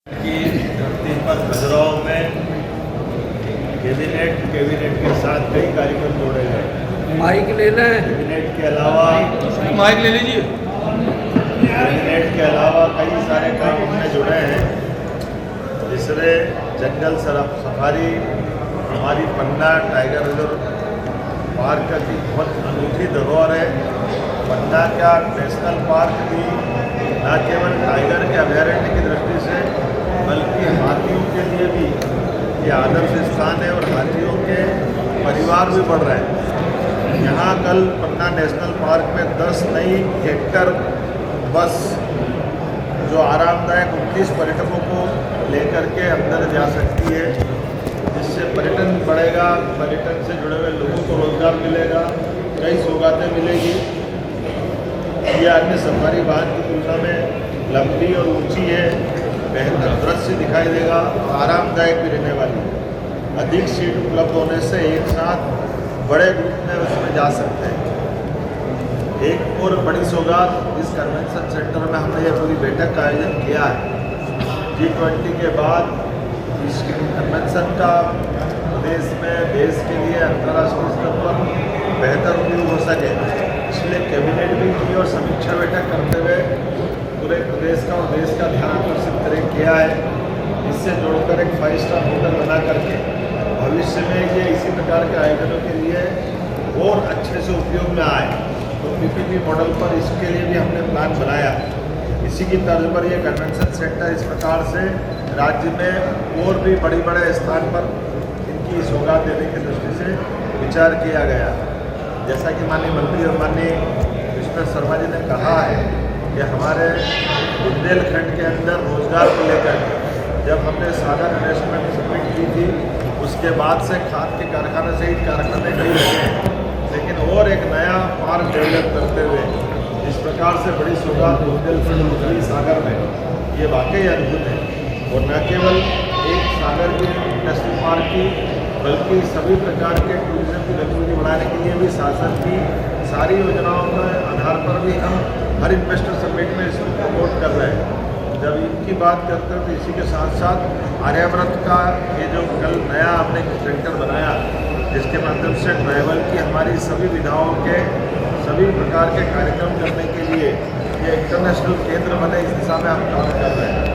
की धरती पर खजुराहो में कैबिनेट के साथ कई कार्यक्रम जोड़े गए। माइक ले लें। कैबिनेट के अलावा माइक ले लीजिए। कैबिनेट के अलावा कई सारे काम उनमें जुड़े हैं, जिसमें जंगल सफारी, हमारी पन्ना टाइगर रिजर्व पार्क की बहुत अनूठी धरोहर है। पन्ना का नेशनल पार्क भी न केवल टाइगर के अभयारण्य की दृष्टि से बल्कि हाथियों के लिए भी ये आदर्श स्थान है और हाथियों के परिवार भी बढ़ रहे हैं। यहाँ कल पन्ना नेशनल पार्क में 10 नई हेक्टर बस जो आरामदायक 29 पर्यटकों को लेकर के अंदर जा सकती है, जिससे पर्यटन बढ़ेगा, पर्यटन से जुड़े हुए लोगों को रोजगार मिलेगा, कई सौगातें मिलेगी। ये अन्य सफारी वाहन की तुलना में लंबी और ऊंची है, बेहतर दृश्य दिखाई देगा, आरामदायक भी रहने वाली है। अधिक सीट उपलब्ध होने से एक साथ बड़े ग्रुप में उसमें जा सकते हैं। एक और बड़ी सौगात, इस कन्वेंशन सेंटर में हमने ये पूरी बैठक का आयोजन किया है। G20 के बाद इस कन्वेंशन का प्रदेश में देश के लिए अंतर्राष्ट्रीय स्तर पर बेहतर उपयोग हो सके, इसलिए कैबिनेट भी की और समीक्षा बैठक करते हुए पूरे प्रदेश का और देश का ध्यान आकर्षित किया है। इससे जोड़कर एक 5 स्टार होटल बना करके भविष्य में ये इसी प्रकार के आयोजनों के लिए और अच्छे से उपयोग में आए, तो PPP मॉडल पर इसके लिए भी हमने प्लान बनाया। इसी की तर्ज पर ये कन्वेंशन सेंटर इस प्रकार से राज्य में और भी बड़े स्थान पर इनकी सौगात देने की दृष्टि से विचार किया गया। जैसा कि माननीय मंत्री और माननीय कृष्ण शर्मा जी ने कहा है कि हमारे बुंदेलखंड के अंदर रोजगार को लेकर जब हमने सागर इन्वेस्टमेंट समिट की थी, उसके बाद से खाद के कारखाने से ही कारखाने नहीं लगे, लेकिन और एक नया पार्क डेवलप करते हुए इस प्रकार से बड़ी सौगात बुंदेलखंड मुखली सागर में, ये वाकई अद्भुत है। और न केवल एक सागर के नेशनल पार्क की, बल्कि सभी प्रकार के टूरिज्म की गतिविधि बढ़ाने के लिए भी शासन की सारी योजनाओं के आधार पर भी हम हर इन्वेस्टर समिट में इसको प्रमोट कर रहे हैं। जब इनकी बात करते हैं तो इसी के साथ साथ आर्याव्रत का ये जो कल नया हमने सेंटर बनाया, जिसके माध्यम से ट्रैवल की हमारी सभी विधाओं के सभी प्रकार के कार्यक्रम करने के लिए ये इंटरनेशनल केंद्र बने, इस दिशा में हम काम कर रहे हैं।